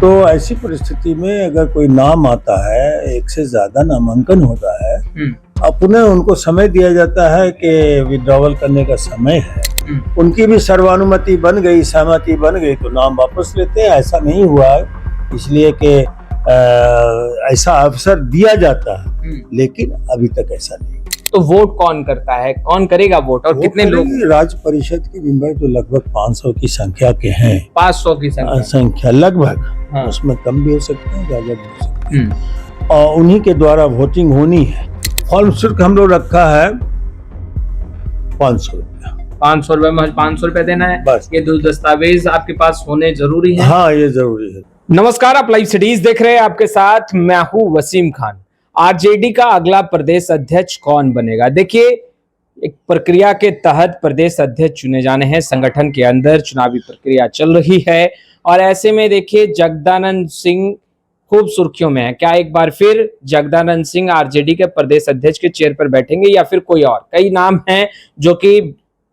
तो ऐसी परिस्थिति में अगर कोई नाम आता है, एक से ज्यादा नामांकन होता है, अब पुनः उनको समय दिया जाता है कि विड्रॉवल करने का समय है। उनकी भी सर्वानुमति बन गई, सहमति बन गई तो नाम वापस लेते हैं। ऐसा नहीं हुआ है, इसलिए कि ऐसा अवसर दिया जाता है, लेकिन अभी तक ऐसा नहीं। तो वोट कौन करता है, कौन करेगा वोट, और कितने लोग? राज्य परिषद के मेंबर जो लगभग 500 की संख्या के हैं, 500 की संख्या लगभग, हाँ। उसमें कम भी हो सकते हैं, ज्यादा भी हो सकते हैं, और उन्हीं के द्वारा वोटिंग होनी है। फॉर्म शुल्क हम लोग रखा है 500 रुपया। 500 रुपए में 500 रुपए देना है बस। ये दो दस्तावेज आपके पास होने जरूरी है। हाँ, ये जरूरी है। नमस्कार, आप लाइव सिटीज देख रहे हैं, आपके साथ मैं हूं वसीम खान। आरजेडी का अगला प्रदेश अध्यक्ष कौन बनेगा? देखिए, एक प्रक्रिया के तहत प्रदेश अध्यक्ष चुने जाने हैं। संगठन के अंदर चुनावी प्रक्रिया चल रही है और ऐसे में देखिए जगदानंद सिंह खूब सुर्खियों में है। क्या एक बार फिर जगदानंद सिंह आरजेडी के प्रदेश अध्यक्ष के चेयर पर बैठेंगे या फिर कोई और? कई नाम हैं जो कि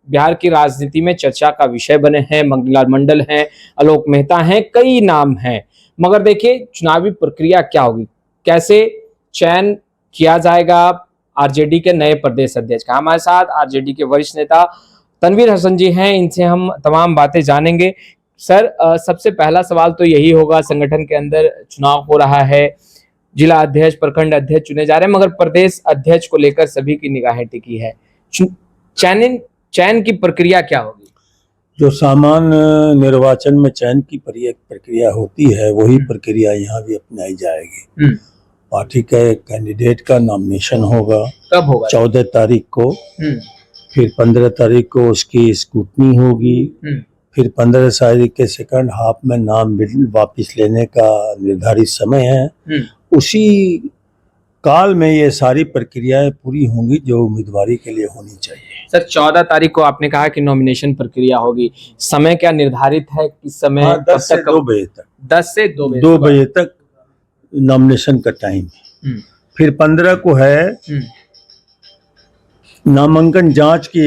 बिहार की राजनीति में चर्चा का विषय बने हैं। मंगीलाल मंडल हैं, आलोक मेहता हैं, कई नाम हैं। मगर देखिए चुनावी प्रक्रिया क्या होगी, कैसे चयन किया जाएगा आरजेडी के नए प्रदेश अध्यक्ष का। हमारे साथ आरजेडी के वरिष्ठ नेता तनवीर हसन जी हैं, इनसे हम तमाम बातें जानेंगे। सर, सबसे पहला सवाल तो यही होगा, संगठन के अंदर चुनाव हो रहा है, जिला अध्यक्ष, प्रखंड अध्यक्ष चुने जा रहे हैं, मगर प्रदेश अध्यक्ष को लेकर सभी की निगाहें टिकी है। चयन की प्रक्रिया क्या होगी? जो सामान्य निर्वाचन में चयन की प्रक्रिया होती है, वही प्रक्रिया यहाँ भी अपनाई जाएगी। पार्टी के कैंडिडेट का नॉमिनेशन होगा। कब होगा? 14 तारीख को। फिर 15 तारीख को उसकी स्क्रूटनी होगी। फिर 15 तारीख के सेकंड हाफ में नाम वापस लेने का निर्धारित समय है। उसी काल में ये सारी प्रक्रियाएं पूरी होंगी जो उम्मीदवारी के लिए होनी चाहिए। सर, 14 तारीख को आपने कहा कि नॉमिनेशन प्रक्रिया होगी, समय क्या निर्धारित है? किस समय? हाँ, 10 से 2 बजे तक। 10 से 2 बजे तक नॉमिनेशन का टाइम है। फिर 15 को है नामांकन जांच की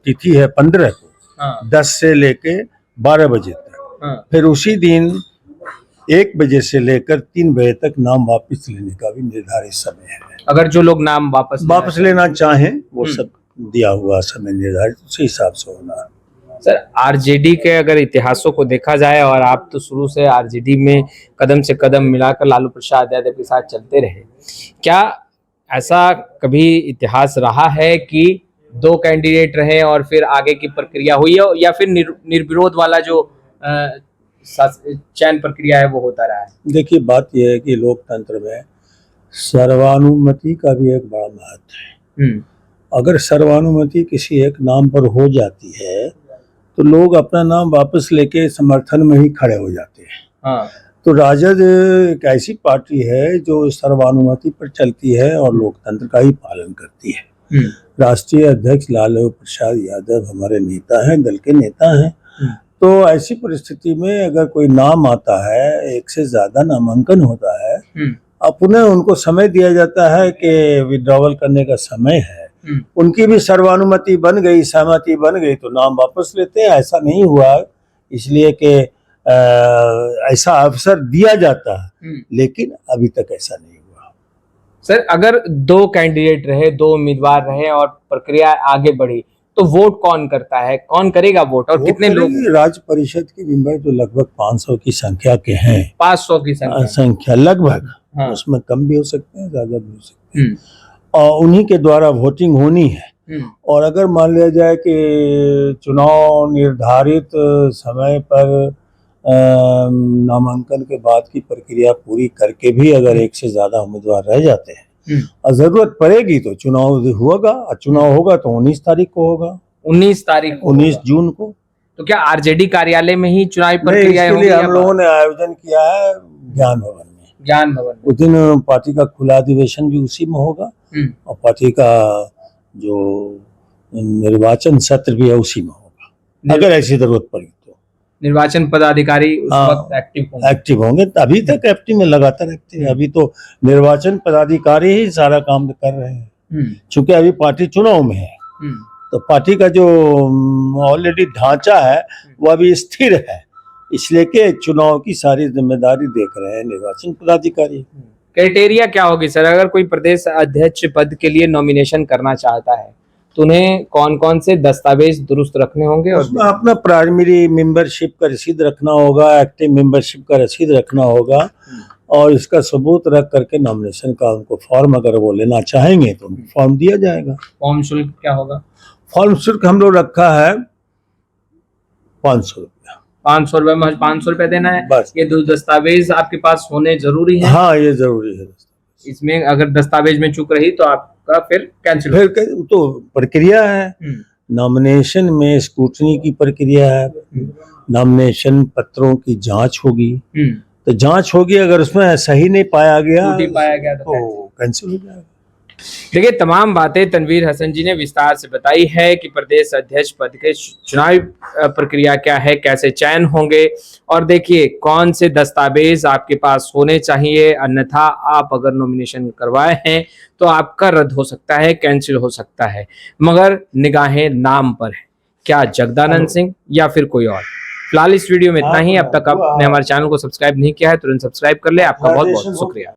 तिथि है 15 को। 10 से लेके 12 बजे तक। फिर उसी दिन 1 बजे से लेकर 3 बजे तक नाम वापस लेने का भी निर्धारित समय है। अगर जो लोग नाम वापस लेना चाहें, वो सब दिया हुआ समय निर्धारित, उसी हिसाब से होना है। सर, आरजेडी के अगर इतिहासों को देखा जाए, और आप तो शुरू से आरजेडी में कदम से कदम मिलाकर लालू प्रसाद यादव के साथ चलते रहे, क्या ऐसा कभी इतिहास रहा है कि 2 कैंडिडेट रहे और फिर आगे की प्रक्रिया हुई है, या फिर निर्विरोध वाला जो चयन प्रक्रिया है वो होता रहा है? देखिए, बात यह है कि लोकतंत्र में सर्वानुमति का भी एक बड़ा महत्व है। अगर सर्वानुमति किसी एक नाम पर हो जाती है तो लोग अपना नाम वापस लेके समर्थन में ही खड़े हो जाते हैं। तो राजद एक ऐसी पार्टी है जो सर्वानुमति पर चलती है और लोकतंत्र का ही पालन करती है। राष्ट्रीय अध्यक्ष लालू प्रसाद यादव हमारे नेता हैं, दल के नेता हैं। तो ऐसी परिस्थिति में अगर कोई नाम आता है, एक से ज्यादा नामांकन होता है, अब पुनः उनको समय दिया जाता है कि विड्रॉवल करने का समय है। उनकी भी सर्वानुमति बन गई, सहमति बन गई तो नाम वापस लेते हैं। ऐसा नहीं हुआ है, इसलिए कि ऐसा अवसर दिया जाता है, लेकिन अभी तक ऐसा नहीं हुआ। सर, अगर 2 कैंडिडेट रहे, 2 उम्मीदवार रहे और प्रक्रिया आगे बढ़ी, तो वोट कौन करता है, कौन करेगा वोट, और कितने लोग? राज्य परिषद के मेंबर जो लगभग 500 की संख्या के हैं, 500 की संख्या लगभग, उसमें कम भी हो सकते हैं, ज्यादा भी हो सकते हैं, और उन्हीं के द्वारा वोटिंग होनी है। और अगर मान लिया जाए कि चुनाव निर्धारित समय पर नामांकन के बाद की प्रक्रिया पूरी करके भी अगर 1 से ज्यादा उम्मीदवार रह जाते हैं और जरूरत पड़ेगी तो चुनाव होगा, और चुनाव होगा तो 19 तारीख को होगा। 19 जून को। तो क्या आरजेडी कार्यालय में ही चुनावी प्रक्रिया होगी? हम लोगों ने आयोजन किया है ज्ञान भवन में। उस दिन पार्टी का खुला अधिवेशन भी उसी में होगा, और पार्टी का जो निर्वाचन सत्र भी है उसी में होगा। अगर ऐसी जरूरत पड़ी तो निर्वाचन पदाधिकारी उस वक्त एक्टिव होंगे। अभी तक एक्टिव में लगातार एक्टिव है। अभी तो निर्वाचन पदाधिकारी ही सारा काम कर रहे हैं, चूंकि अभी पार्टी चुनाव में है। तो पार्टी का जो ऑलरेडी ढांचा है वो अभी स्थिर है, इसलिए कि चुनाव की सारी जिम्मेदारी देख रहे हैं निर्वाचन पदाधिकारी। क्राइटेरिया क्या होगी सर, अगर कोई प्रदेश अध्यक्ष पद के लिए नॉमिनेशन करना चाहता है तो उन्हें कौन कौन से दस्तावेज दुरुस्त रखने होंगे? और उसमें अपना प्राइमरी मेंबरशिप का रसीद रखना होगा, एक्टिव मेंबरशिप का रसीद रखना होगा, और इसका सबूत रख करके नॉमिनेशन का उनको फॉर्म अगर वो लेना चाहेंगे तो उनको फॉर्म दिया जाएगा। फॉर्म शुल्क क्या होगा? फॉर्म शुल्क हम लोग रखा है 500 रुपया। 500 रुपए में 500 रुपए देना है बस। ये दो दस्तावेज आपके पास होने जरूरी है? हाँ, ये जरूरी है। इसमें अगर दस्तावेज में चूक रही तो आपका फिर कैंसिल फिर तो प्रक्रिया है, नॉमिनेशन में स्क्रूटनी की प्रक्रिया है, नॉमिनेशन पत्रों की जांच होगी, तो जांच होगी, अगर उसमें सही नहीं पाया गया तो कैंसिल हो जाएगा। देखिए, तमाम बातें तनवीर हसन जी ने विस्तार से बताई है कि प्रदेश अध्यक्ष पद के चुनावी प्रक्रिया क्या है, कैसे चयन होंगे, और देखिए कौन से दस्तावेज आपके पास होने चाहिए, अन्यथा आप अगर नॉमिनेशन करवाए हैं तो आपका रद्द हो सकता है, कैंसिल हो सकता है, मगर निगाहें नाम पर है, क्या जगदानंद सिंह या फिर कोई और। फिलहाल इस वीडियो में इतना ही। अब तक आपने हमारे चैनल को सब्सक्राइब नहीं किया है तुरंत सब्सक्राइब कर ले। आपका बहुत बहुत शुक्रिया।